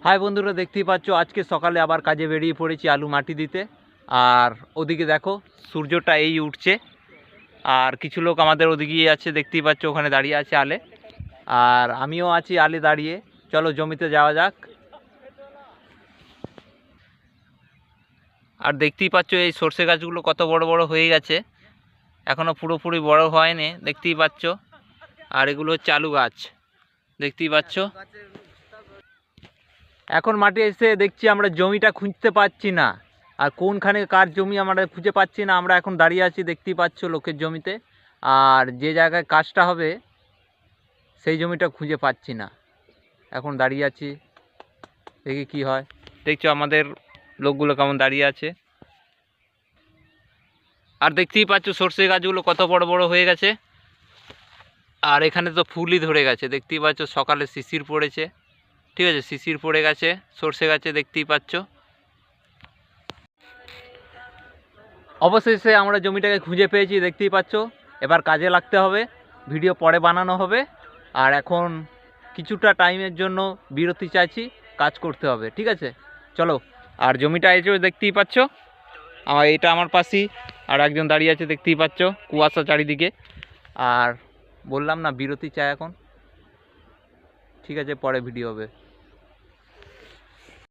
High বন্ধুরা, দেখতেই পাচ্ছ আজকে সকালে আবার কাজে বেরিয়ে পড়েছি আলু মাটি দিতে। আর ওদিকে দেখো সূর্যটা এই উঠছে, আর কিছু লোক আমাদের ওদিকেই আছে, দেখতেই পাচ্ছ ওখানে দাঁড়িয়ে আছে আলে। আর আমিও আছি আলে দাঁড়িয়ে। চলো জমিতে যাওয়া যাক। আর দেখতেই পাচ্ছ এই সর্ষে গাছগুলো কত বড় বড় হয়ে গেছে, এখনও পুরোপুরি বড় হয়নি, দেখতেই পাচ্ছ। আর এগুলো হচ্ছে আলু গাছ, দেখতেই পাচ্ছ। এখন মাঠে এসে দেখছি আমরা জমিটা খুঁজতে পাচ্ছি না, আর কোনখানে কার জমি আমরা খুঁজে পাচ্ছি না। আমরা এখন দাঁড়িয়ে আছি, দেখতেই পাচ্ছ, লোকের জমিতে। আর যে জায়গায় কাজটা হবে সেই জমিটা খুঁজে পাচ্ছি না। এখন দাঁড়িয়ে আছি, দেখি কি হয়। দেখছো আমাদের লোকগুলো কেমন দাঁড়িয়ে আছে। আর দেখতেই পাচ্ছ সর্ষে গাছগুলো কত বড় বড় হয়ে গেছে। আর এখানে তো ফুলই ধরে গেছে, দেখতেই পাচ্ছ। সকালে শিশির পড়েছে, ঠিক আছে, শিশির পড়ে গেছে সর্ষে গাছে, দেখতেই পাচ্ছ। অবশেষে আমরা জমিটাকে খুঁজে পেয়েছি, দেখতেই পাচ্ছ। এবার কাজে লাগতে হবে, ভিডিও পরে বানানো হবে। আর এখন কিছুটা টাইমের জন্য বিরতি চাইছি, কাজ করতে হবে, ঠিক আছে, চলো। আর জমিটা এসে দেখতেই পাচ্ছ, এটা আমার পাশেই আর একজন দাঁড়িয়ে আছে, দেখতেই পাচ্ছ, কুয়াশা চারিদিকে। আর বললাম না বিরতি চাই এখন, ঠিক আছে, পরে ভিডিও হবে।